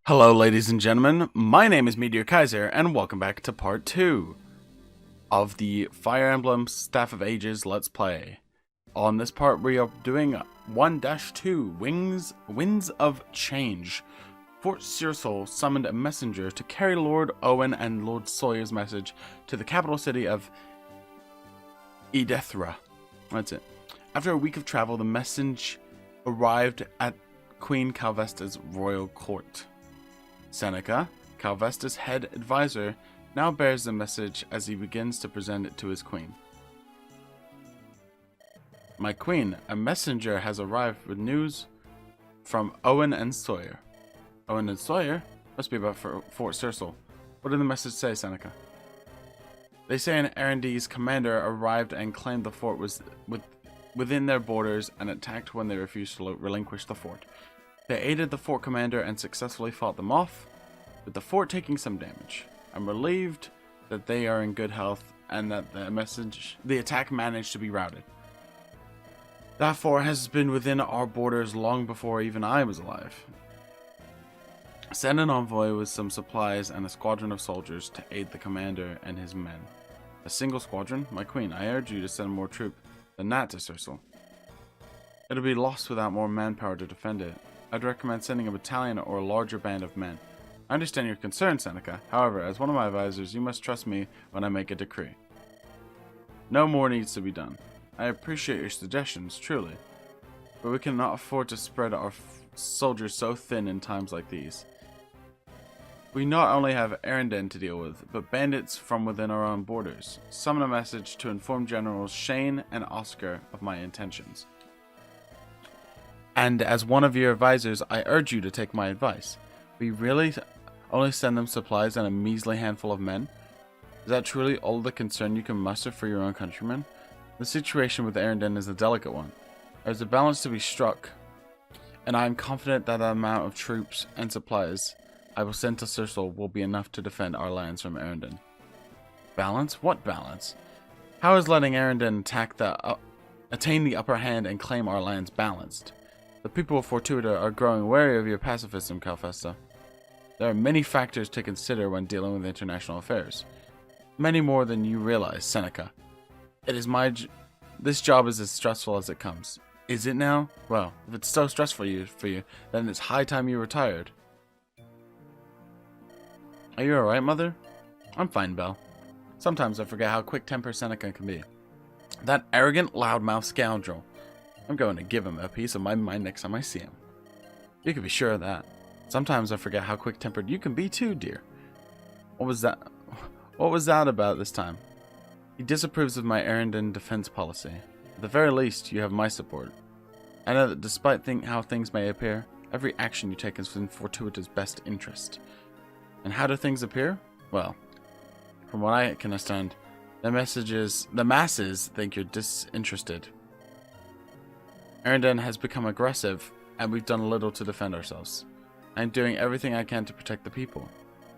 Hello, ladies and gentlemen. My name is Meteor Kaiser, and welcome back to part 2 of the Fire Emblem Staff of Ages Let's Play. On this part, we are doing 1-2 Winds of Change. Fort Cyril summoned a messenger to carry Lord Owen and Lord Sawyer's message to the capital city of Edethra. That's it. After a week of travel, the message arrived at Queen Calvesta's royal court. Seneca, Calvesta's head advisor, now bears the message as he begins to present it to his queen. My queen, a messenger has arrived with news from Owen and Sawyer. Owen and Sawyer? Must be about Fort Cyril. What did the message say, Seneca? They say an Erendee's commander arrived and claimed the fort was within their borders and attacked when they refused to relinquish the fort. They aided the fort commander and successfully fought them off, with the fort taking some damage. I'm relieved that they are in good health and that the attack managed to be routed. That fort has been within our borders long before even I was alive. Send an envoy with some supplies and a squadron of soldiers to aid the commander and his men. A single squadron? My queen, I urge you to send more troops than that to Cyril. It'll be lost without more manpower to defend it. I'd recommend sending a battalion or a larger band of men. I understand your concern, Seneca. However, as one of my advisors, you must trust me when I make a decree. No more needs to be done. I appreciate your suggestions, truly, but we cannot afford to spread our soldiers so thin in times like these. We not only have Erenden to deal with, but bandits from within our own borders. Summon a message to inform Generals Shane and Oscar of my intentions. And as one of your advisors, I urge you to take my advice. We really only send them supplies and a measly handful of men? Is that truly all the concern you can muster for your own countrymen? The situation with Erenden is a delicate one. There is a balance to be struck, and I am confident that the amount of troops and supplies I will send to Cyril will be enough to defend our lands from Erenden. Balance? What balance? How is letting Erenden attain the upper hand and claim our lands balanced? The people of Fortuita are growing wary of your pacifism, Calvesta. There are many factors to consider when dealing with international affairs. Many more than you realize, Seneca. It is this job is as stressful as it comes. Is it now? Well, if it's so stressful for you, then it's high time you retired. Are you alright, Mother? I'm fine, Belle. Sometimes I forget how quick-tempered Seneca can be. That arrogant, loudmouth scoundrel. I'm going to give him a piece of my mind next time I see him. You can be sure of that. Sometimes I forget how quick-tempered you can be too, dear. What was that? What was that about this time? He disapproves of my Erenden defense policy. At the very least, you have my support. I know that despite how things may appear, every action you take is in Fortuita's best interest. And how do things appear? Well, from what I can understand, the masses think you're disinterested. Erenden has become aggressive, and we've done little to defend ourselves. I'm doing everything I can to protect the people.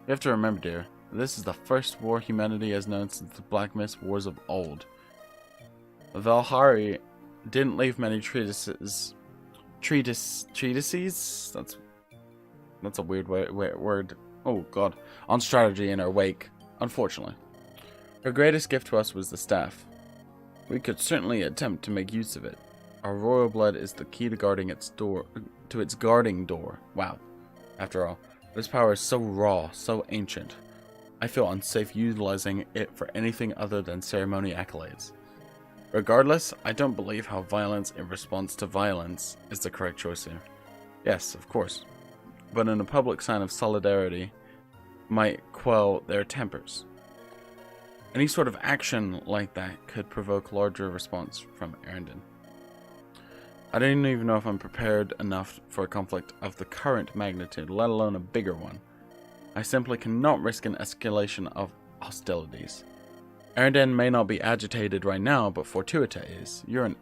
You have to remember, dear, this is the first war humanity has known since the Black Mist Wars of old. The Valhari didn't leave many treatises? That's a weird word. Oh god. On strategy in our wake, unfortunately. Her greatest gift to us was the staff. We could certainly attempt to make use of it. Our royal blood is the key to guarding its guarding door. Wow. After all, this power is so raw, so ancient. I feel unsafe utilizing it for anything other than ceremony accolades. Regardless, I don't believe how violence in response to violence is the correct choice here. Yes, of course. But in a public sign of solidarity might quell their tempers. Any sort of action like that could provoke larger response from Erenden. I don't even know if I'm prepared enough for a conflict of the current magnitude, let alone a bigger one. I simply cannot risk an escalation of hostilities. Erenden may not be agitated right now, but Fortuita is. You're an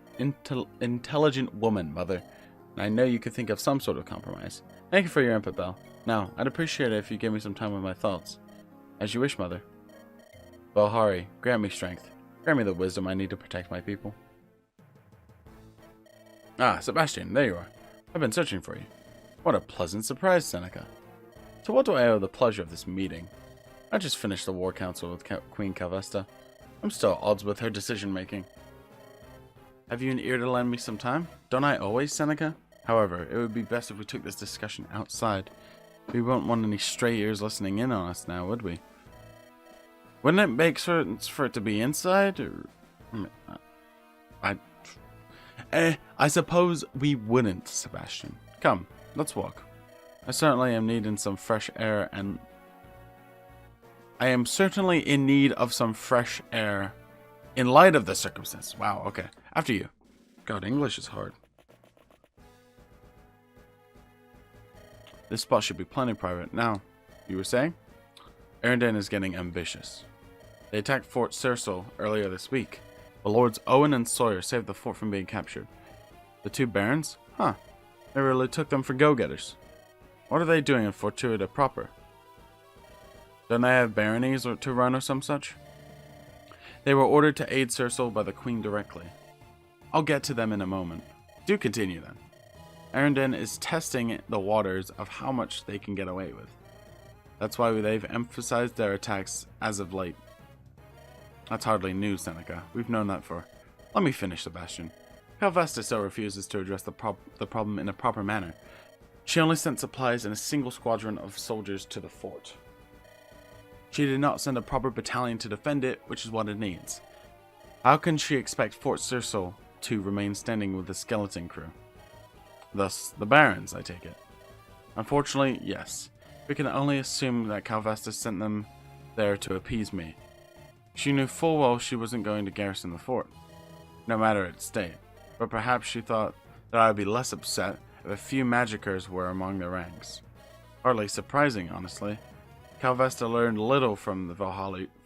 intelligent woman, Mother, and I know you could think of some sort of compromise. Thank you for your input, Belle. Now, I'd appreciate it if you gave me some time with my thoughts. As you wish, Mother. Valhari, grant me strength. Grant me the wisdom I need to protect my people. Ah, Sebastian, there you are. I've been searching for you. What a pleasant surprise, Seneca. To what do I owe the pleasure of this meeting? I just finished the war council with Queen Calvesta. I'm still at odds with her decision-making. Have you an ear to lend me some time? Don't I always, Seneca? However, it would be best if we took this discussion outside. We won't want any stray ears listening in on us now, would we? Wouldn't it make sense for it to be inside? Or, I suppose we wouldn't, Sebastian. Come, let's walk. I certainly am needing some fresh air, and I am certainly in need of some fresh air in light of the circumstance. Wow, okay. After you. God, English is hard. This spot should be plenty private. Now, you were saying? Erendane is getting ambitious. They attacked Fort Cecil earlier this week. The Lords Owen and Sawyer saved the fort from being captured. The two barons? Huh. They really took them for go-getters. What are they doing in Fortuita proper? Don't they have baronies to run or some such? They were ordered to aid Cecil by the Queen directly. I'll get to them in a moment. Do continue then. Erendane is testing the waters of how much they can get away with. That's why they've emphasized their attacks as of late. That's hardly new, Seneca. We've known that for... Let me finish, Sebastian. Calvesta still refuses to address the problem in a proper manner. She only sent supplies and a single squadron of soldiers to the fort. She did not send a proper battalion to defend it, which is what it needs. How can she expect Fort Cecil to remain standing with a skeleton crew? Thus, the barons, I take it. Unfortunately, yes. We can only assume that Calvesta sent them there to appease me. She knew full well she wasn't going to garrison the fort, no matter its state. But perhaps she thought that I would be less upset if a few magicers were among their ranks. Hardly surprising, honestly. Calvesta learned little from the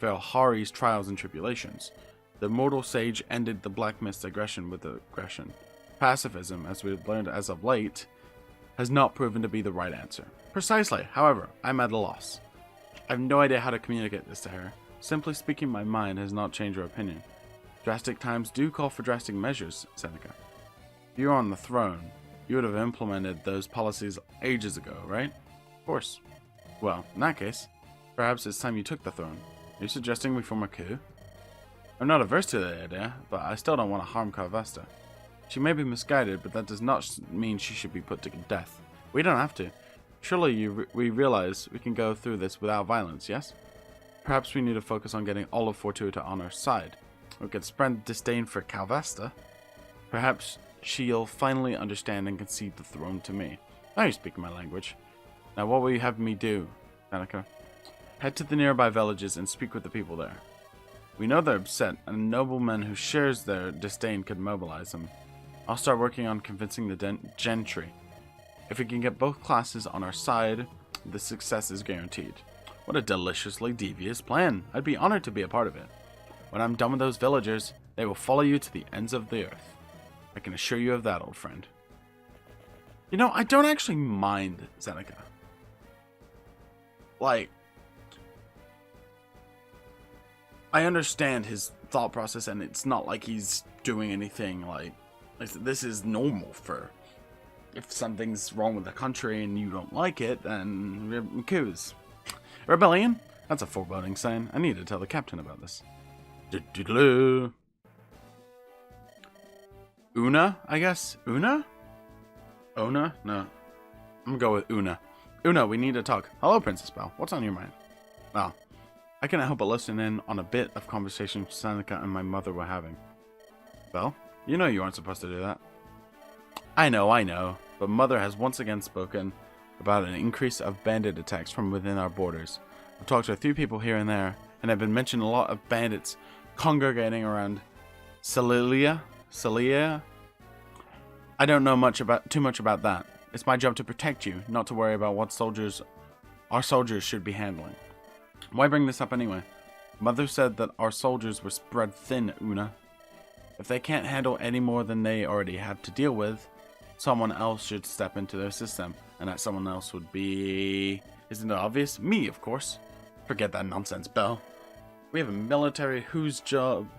Valhari's trials and tribulations. The mortal sage ended the Black Mist's aggression with aggression. Pacifism, as we've learned as of late, has not proven to be the right answer. Precisely. However, I'm at a loss. I have no idea how to communicate this to her. Simply speaking my mind has not changed her opinion. Drastic times do call for drastic measures, Seneca. If you were on the throne, you would have implemented those policies ages ago, right? Of course. Well, in that case, perhaps it's time you took the throne. Are you suggesting we form a coup? I'm not averse to the idea, but I still don't want to harm Calvesta. She may be misguided, but that does not mean she should be put to death. We don't have to. Surely we realize we can go through this without violence, yes? Perhaps we need to focus on getting all of Fortuita on our side. We could spread disdain for Calvesta. Perhaps she'll finally understand and concede the throne to me. Now you're speaking my language. Now what will you have me do, Seneca? Head to the nearby villages and speak with the people there. We know they're upset, and a nobleman who shares their disdain could mobilize them. I'll start working on convincing the gentry. If we can get both classes on our side, the success is guaranteed. What a deliciously devious plan. I'd be honored to be a part of it. When I'm done with those villagers, they will follow you to the ends of the earth. I can assure you of that, old friend. You know, I don't actually mind Seneca. Like, I understand his thought process, and it's not like he's doing anything like this is normal for if something's wrong with the country and you don't like it, then coups. Rebellion? That's a foreboding sign. I need to tell the captain about this. Una, I guess? Una? Ona? No. I'm gonna go with Una. Una, we need to talk. Hello, Princess Belle. What's on your mind? Well, I cannot help but listen in on a bit of conversation Seneca and my mother were having. Belle, you know you aren't supposed to do that. I know, but Mother has once again spoken about an increase of bandit attacks from within our borders. I've talked to a few people here and there, and I've been mentioned a lot of bandits congregating around Celia. I don't know too much about that. It's my job to protect you, not to worry about what our soldiers should be handling. Why bring this up anyway? Mother said that our soldiers were spread thin, Una. If they can't handle any more than they already have to deal with, someone else should step into their system, and that someone else would be... Isn't it obvious? Me, of course. Forget that nonsense, Belle. We have a military whose job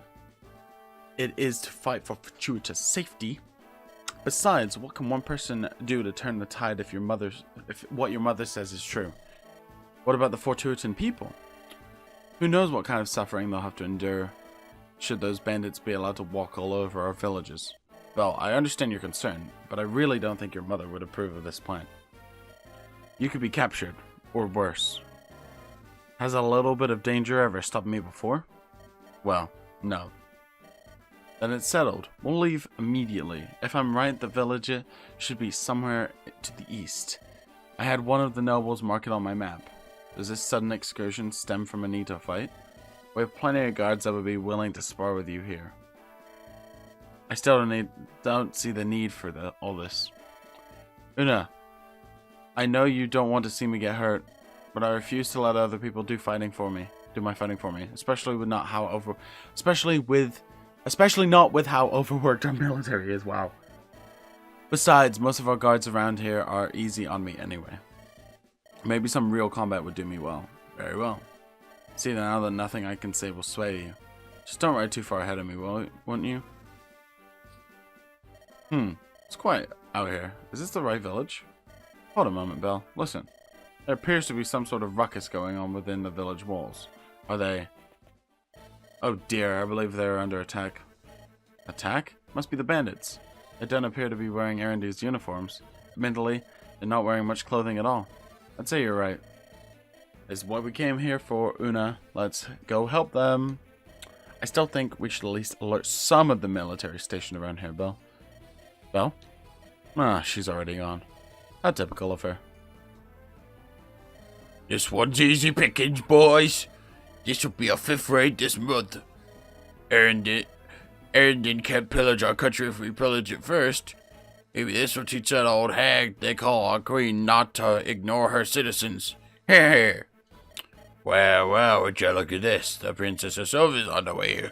it is to fight for Fortuita's safety. Besides, what can one person do to turn the tide if what your mother says is true? What about the Fortuitan people? Who knows what kind of suffering they'll have to endure should those bandits be allowed to walk all over our villages. Well, I understand your concern, but I really don't think your mother would approve of this plan. You could be captured, or worse. Has a little bit of danger ever stopped me before? Well, no. Then it's settled. We'll leave immediately. If I'm right, the village should be somewhere to the east. I had one of the nobles mark it on my map. Does this sudden excursion stem from a need to fight? We have plenty of guards that would be willing to spar with you here. I still don't see the need for all this. Una, I know you don't want to see me get hurt, but I refuse to let other people do my fighting for me, especially not with how overworked our military is. Wow. Besides, most of our guards around here are easy on me anyway. Maybe some real combat would do me well. Very well. See now that nothing I can say will sway you. Just don't ride too far ahead of me, won't you? It's quiet out here. Is this the right village? Hold a moment, Belle. Listen. There appears to be some sort of ruckus going on within the village walls. Are they... Oh dear, I believe they're under attack. Attack? Must be the bandits. They don't appear to be wearing Erendir's uniforms. Mentally, they're not wearing much clothing at all. I'd say you're right. This is what we came here for, Una. Let's go help them. I still think we should at least alert some of the military stationed around here, Belle. Belle? Ah, she's already gone. How typical of her. This one's easy pickings, boys. This will be a 5th raid this month. Erendin can't pillage our country if we pillage it first. Maybe this will teach that old hag they call our queen not to ignore her citizens. Heh. Well, would you look at this? The princess herself is on the way here.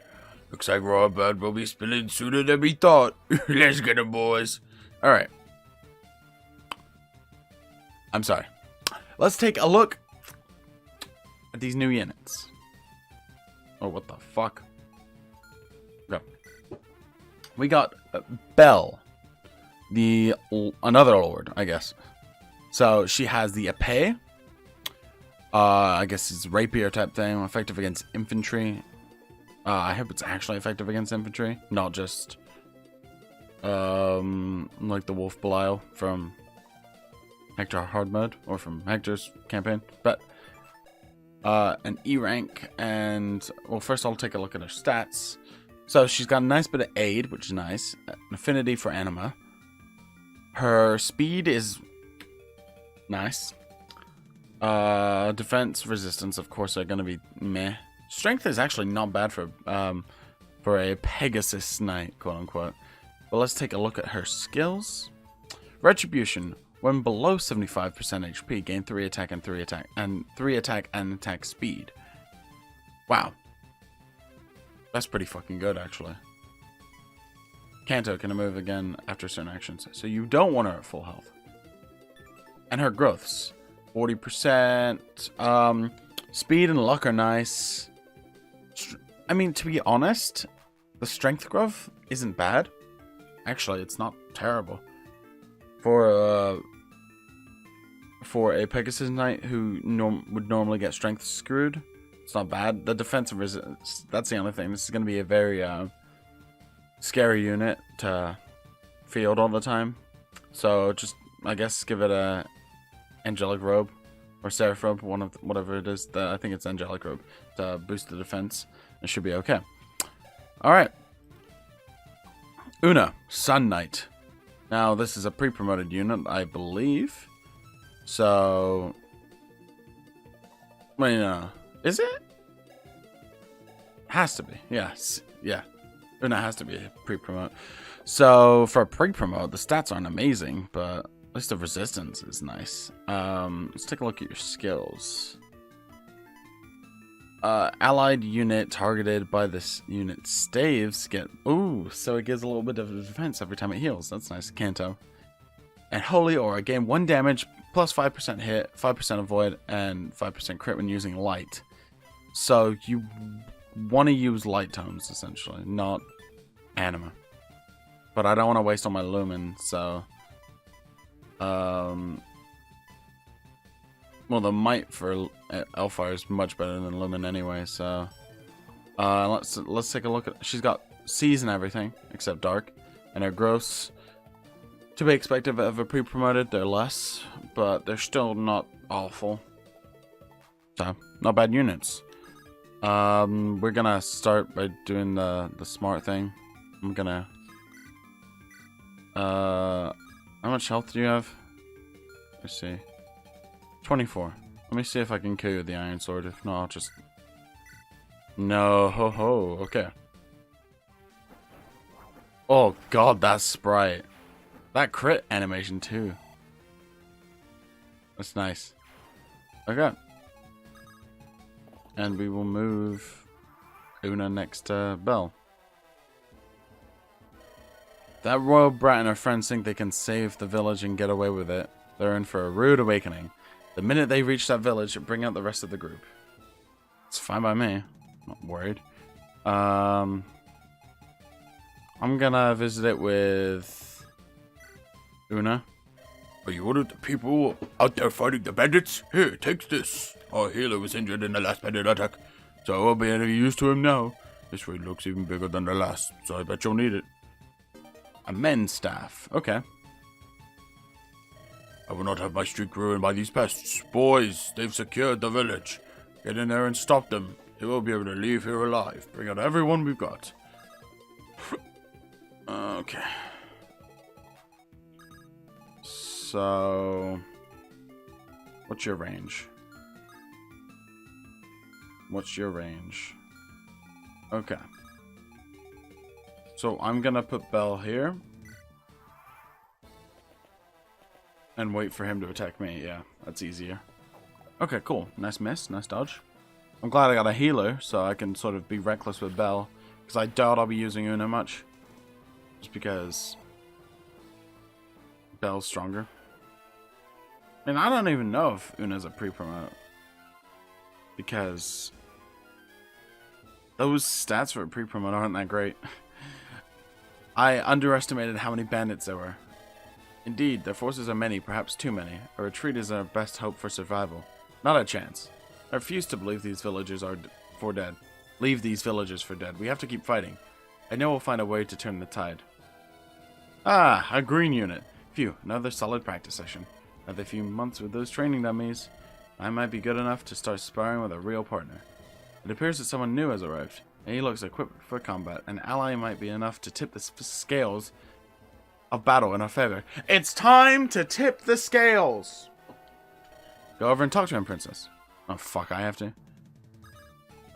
Looks like raw blood will be spilling sooner than we thought. Let's get 'em, boys. Alright. I'm sorry. Let's take a look at these new units. Oh, what the fuck? Okay. We got Belle. Another lord, I guess. So she has the epee. I guess it's rapier type thing, effective against infantry. I hope it's actually effective against infantry, not just like the Wolf Belial from Hector Hard Mode or from Hector's campaign. But an E rank, and well, first I'll take a look at her stats. So she's got a nice bit of aid, which is nice. An affinity for anima. Her speed is nice. Defense, resistance, of course, are gonna be meh. Strength is actually not bad for a Pegasus Knight, quote unquote. But let's take a look at her skills. Retribution. When below 75% HP, gain 3 attack and 3 attack speed. Wow. That's pretty fucking good, actually. Kanto can move again after certain actions, so you don't want her at full health. And her growths. 40%. Speed and luck are nice. I mean, to be honest, the strength growth isn't bad. Actually, it's not terrible. For a Pegasus Knight who would normally get strength screwed, it's not bad. The defensive resistance, that's the only thing. This is going to be a very scary unit to field all the time. So just, I guess, give it a Angelic Robe or Seraph Robe, whatever it is. I think it's Angelic Robe to boost the defense. It should be okay. Alright. Una, Sun Knight. Now, this is a pre-promoted unit, I believe. So... Wait, no. Is it? Has to be. Yes. Yeah. Una has to be a pre-promote. So, for a pre-promote, the stats aren't amazing, but at least the resistance is nice. Let's take a look at your skills. Allied unit targeted by this unit's staves get... Ooh, so it gives a little bit of defense every time it heals. That's nice. Kanto. And Holy Aura. Gain 1 damage, plus 5% hit, 5% avoid, and 5% crit when using light. So you want to use light tomes, essentially, not anima. But I don't want to waste all my lumen, so... Well, the might for Elfire is much better than Lumen anyway, so... let's take a look at... She's got Seas and everything, except Dark. And her gross... To be expected of a pre-promoted, they're less, but they're still not awful. So, not bad units. We're gonna start by doing the smart thing. I'm gonna... how much health do you have? Let's see. 24. Let me see if I can kill you with the Iron Sword. If not, I'll just... No, ho ho, okay. Oh god, that sprite. That crit animation too. That's nice. Okay. And we will move Una next to Belle. That royal brat and her friends think they can save the village and get away with it. They're in for a rude awakening. The minute they reach that village, bring out the rest of the group. It's fine by me. Not worried. I'm gonna visit it with Una. Are you one of the people out there fighting the bandits? Here, take this. Our healer was injured in the last bandit attack, so I won't be any use to him now. This raid looks even bigger than the last, so I bet you'll need it. A men's staff. Okay. I will not have my streak ruined by these pests. Boys, they've secured the village. Get in there and stop them. They won't be able to leave here alive. Bring out everyone we've got. Okay. So... What's your range? What's your range? Okay. So I'm gonna put Belle here. And wait for him to attack me. Yeah, that's easier. Okay, cool. Nice miss. Nice dodge. I'm glad I got a healer, so I can sort of be reckless with Belle. Because I doubt I'll be using Una much. Just because Belle's stronger. And I don't even know if Una's a pre-promote. Because those stats for a pre-promote aren't that great. I underestimated how many bandits there were. Indeed, their forces are many, perhaps too many. A retreat is our best hope for survival. Not a chance. I refuse to believe these villagers are for dead. Leave these villagers for dead. We have to keep fighting. I know we'll find a way to turn the tide. Ah, a green unit. Phew, another solid practice session. Another few months with those training dummies. I might be good enough to start sparring with a real partner. It appears that someone new has arrived, and he looks equipped for combat. An ally might be enough to tip the scales of battle in our favor. It's time to tip the scales! Go over and talk to him, princess. Oh, fuck, I have to.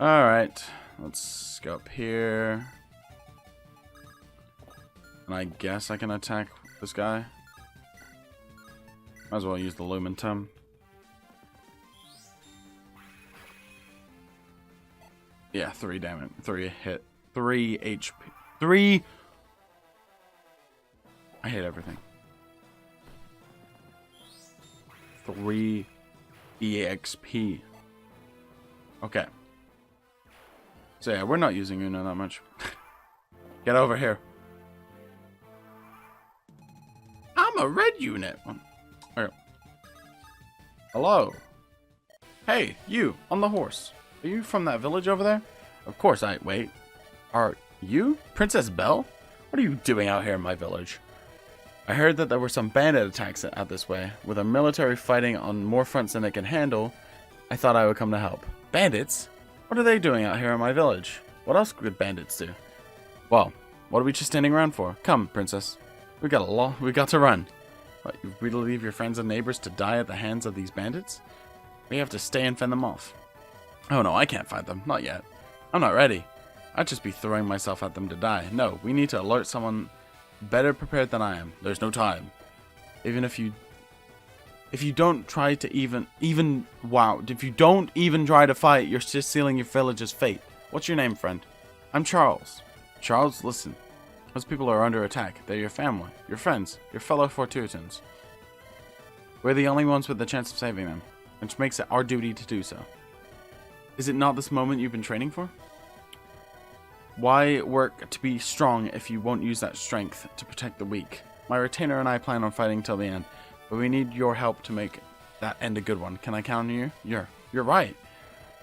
Alright, let's go up here. And I guess I can attack this guy. Might as well use the Lumentum. Yeah, 3 damage. 3 hit. 3 HP. 3... I hate everything. 3 EXP. Okay. So yeah, we're not using Una that much. Get over here. I'm a red unit. Okay. Hello. Hey, you, on the horse. Are you from that village over there? Of course I... Wait. Are you Princess Belle? What are you doing out here in my village? I heard that there were some bandit attacks out this way. With our military fighting on more fronts than it can handle, I thought I would come to help. Bandits? What are they doing out here in my village? What else could bandits do? Well, what are we just standing around for? Come, princess. We got to run. What, you really leave your friends and neighbors to die at the hands of these bandits? We have to stay and fend them off. Oh no, I can't fight them. Not yet. I'm not ready. I'd just be throwing myself at them to die. No, we need to alert someone better prepared than I am. There's no time. Even if you don't try to if you don't even try to fight, you're just sealing your village's fate. What's your name, friend? I'm Charles. Charles, listen. Those people are under attack. They're your family, your friends, your fellow Fortutans. We're the only ones with the chance of saving them, which makes it our duty to do so. Is it not this moment you've been training for? Why work to be strong if you won't use that strength to protect the weak? My retainer and I plan on fighting till the end, but we need your help to make That and a good one. Can I count on you? You're right.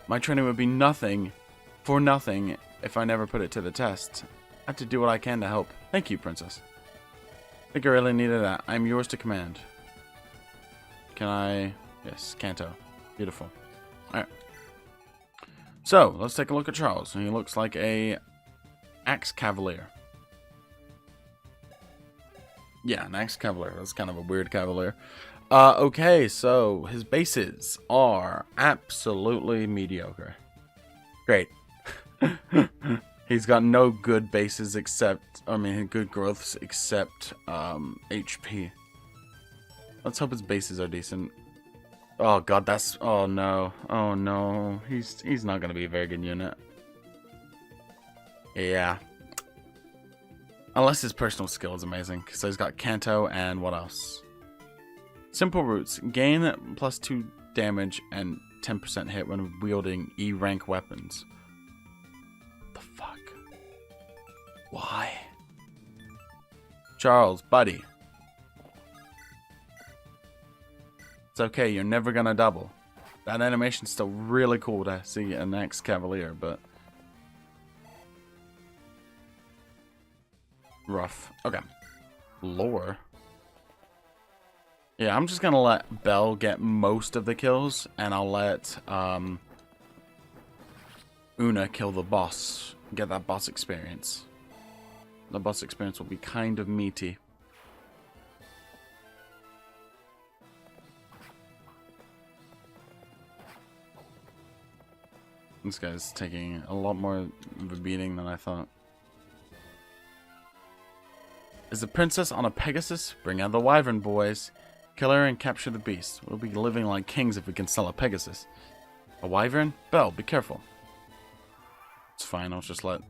My training would be nothing if I never put it to the test. I have to do what I can to help. Thank you, Princess. I think I really needed that. I'm yours to command. Can I... Yes, Kanto. Beautiful. Alright. So, let's take a look at Charles. He looks like a axe cavalier. Yeah, an axe cavalier. That's kind of a weird cavalier. Okay, so his bases are absolutely mediocre. Great. He's got no good bases except, good growths except HP. Let's hope his bases are decent. Oh god, oh no. He's not gonna be a very good unit. Yeah. Unless his personal skill is amazing. So he's got Kanto and what else? Simple roots. Gain +2 damage and 10% hit when wielding E rank weapons. What the fuck? Why? Charles, buddy. It's okay, you're never gonna double. That animation's still really cool to see an ex-cavalier, but... rough. Okay. Lore. Yeah, I'm just gonna let Belle get most of the kills, and I'll let Una kill the boss. Get that boss experience. The boss experience will be kind of meaty. This guy's taking a lot more of a beating than I thought. Is the princess on a Pegasus? Bring out the wyvern, boys. Kill her and capture the beast. We'll be living like kings if we can sell a Pegasus. A wyvern? Belle, be careful. It's fine, I'll just let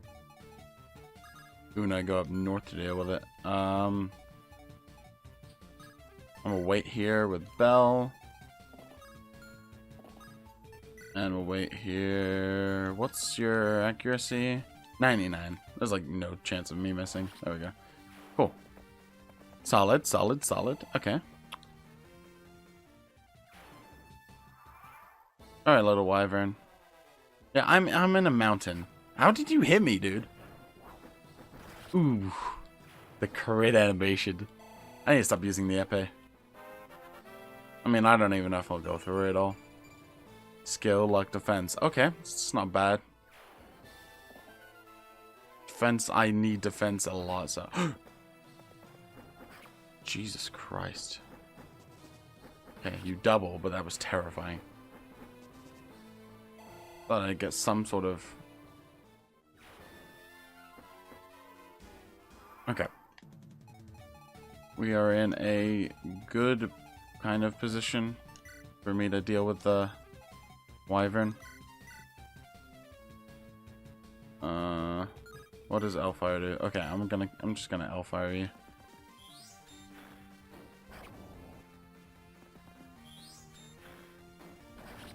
Una go up north to deal with it. I'm gonna wait here with Belle. And we'll wait here. What's your accuracy? 99. There's like no chance of me missing. There we go. Cool. Solid. Okay. Alright, little wyvern. Yeah, I'm in a mountain. How did you hit me, dude? Ooh. The crit animation. I need to stop using the epee. I don't even know if I'll go through it all. Skill, luck, defense. Okay, it's not bad. Defense, I need defense a lot, so... Jesus Christ. Okay, you double, but that was terrifying. Thought I'd get some sort of... Okay. We are in a good kind of position for me to deal with the wyvern. What does L-Fire do? Okay, I'm just gonna L-Fire you.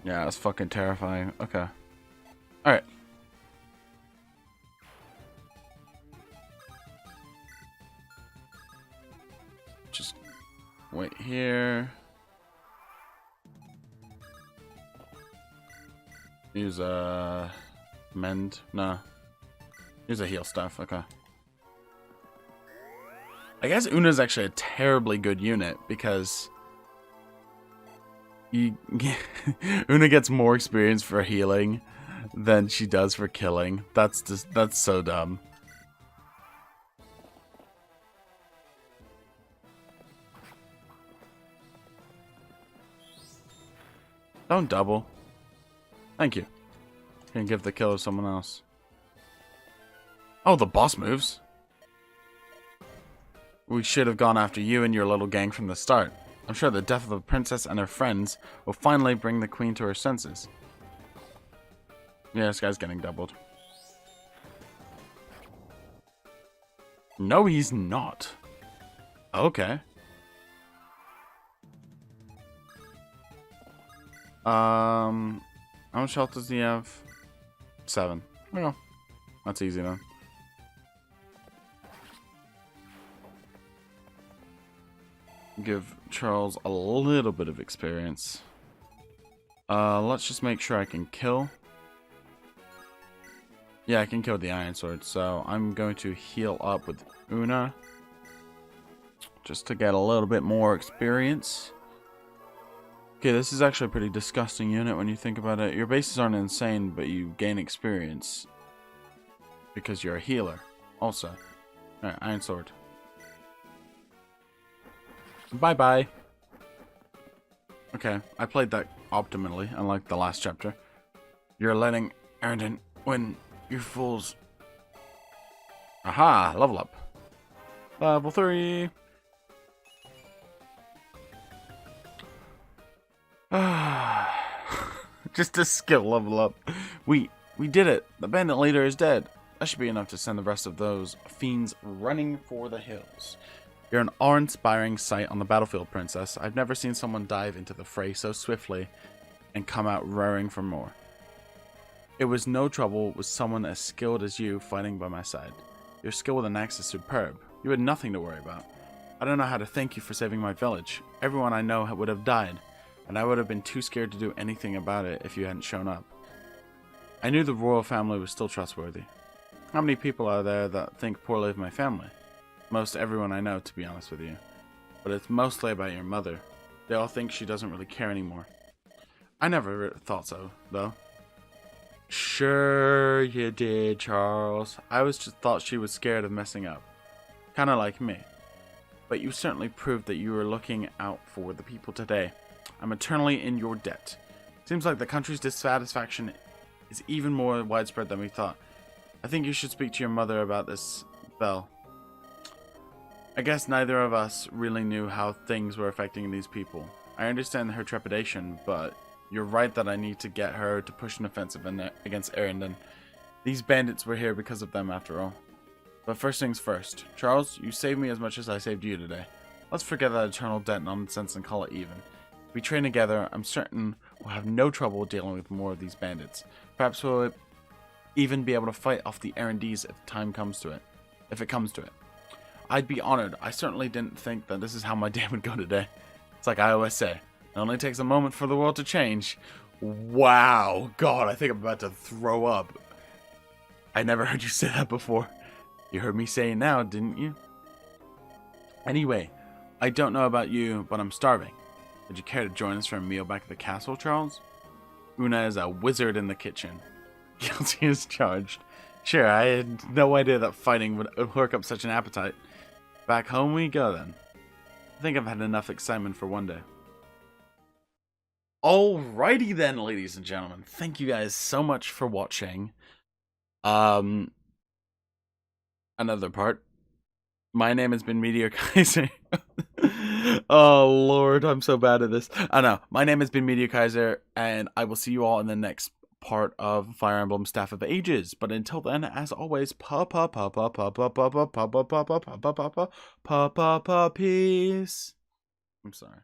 Yeah, that's fucking terrifying. Okay. Alright. Just wait here. Use a mend. No. Use a heal staff. Okay. I guess Una's actually a terribly good unit because Una gets more experience for healing than she does for killing. That's so dumb. Don't double. Thank you. Can give the kill to someone else. Oh, the boss moves. We should have gone after you and your little gang from the start. I'm sure the death of the princess and her friends will finally bring the queen to her senses. Yeah, this guy's getting doubled. No, he's not. Okay. How much health does he have? 7. Well, that's easy then. give Charles a little bit of experience. Let's just make sure I can kill. Yeah, I can kill the Iron Sword, so I'm going to heal up with Una. Just to get a little bit more experience. Okay, this is actually a pretty disgusting unit when you think about it. Your bases aren't insane, but you gain experience. Because you're a healer, also. Alright, Iron Sword. Bye-bye. Okay, I played that optimally, unlike the last chapter. You're letting Erendon win, you fools. Aha, level up. Level 3. Just a skill level up. We did it. The bandit leader is dead. That should be enough to send the rest of those fiends running for the hills. You're an awe-inspiring sight on the battlefield, Princess. I've never seen someone dive into the fray so swiftly and come out roaring for more. It was no trouble with someone as skilled as you fighting by my side. Your skill with an axe is superb. You had nothing to worry about. I don't know how to thank you for saving my village. Everyone I know would have died, and I would have been too scared to do anything about it if you hadn't shown up. I knew the royal family was still trustworthy. How many people are there that think poorly of my family? Most everyone I know, to be honest with you. But it's mostly about your mother. They all think she doesn't really care anymore. I never thought so, though. Sure you did, Charles. I always just thought she was scared of messing up. Kinda like me. But you certainly proved that you were looking out for the people today. I'm eternally in your debt. Seems like the country's dissatisfaction is even more widespread than we thought. I think you should speak to your mother about this, Belle. I guess neither of us really knew how things were affecting these people. I understand her trepidation, but you're right that I need to get her to push an offensive against Erendon. These bandits were here because of them, after all. But first things first. Charles, you saved me as much as I saved you today. Let's forget that eternal debt nonsense and call it even. If we train together, I'm certain we'll have no trouble dealing with more of these bandits. Perhaps we'll even be able to fight off the Erendis if time comes to it. If it comes to it. I'd be honored. I certainly didn't think that this is how my day would go today. It's like I always say, it only takes a moment for the world to change. Wow. God, I think I'm about to throw up. I never heard you say that before. You heard me say it now, didn't you? Anyway, I don't know about you, but I'm starving. Would you care to join us for a meal back at the castle, Charles? Una is a wizard in the kitchen. Guilty as charged. Sure, I had no idea that fighting would work up such an appetite. Back home we go then. I think I've had enough excitement for one day. Alrighty then, ladies and gentlemen. Thank you guys so much for watching. Another part. My name has been Meteor Kaiser. Oh lord, I'm so bad at this. I know. My name has been Meteor Kaiser, and I will see you all in the next part of Fire Emblem Staff of Ages. But until then, as always, peace. I'm sorry.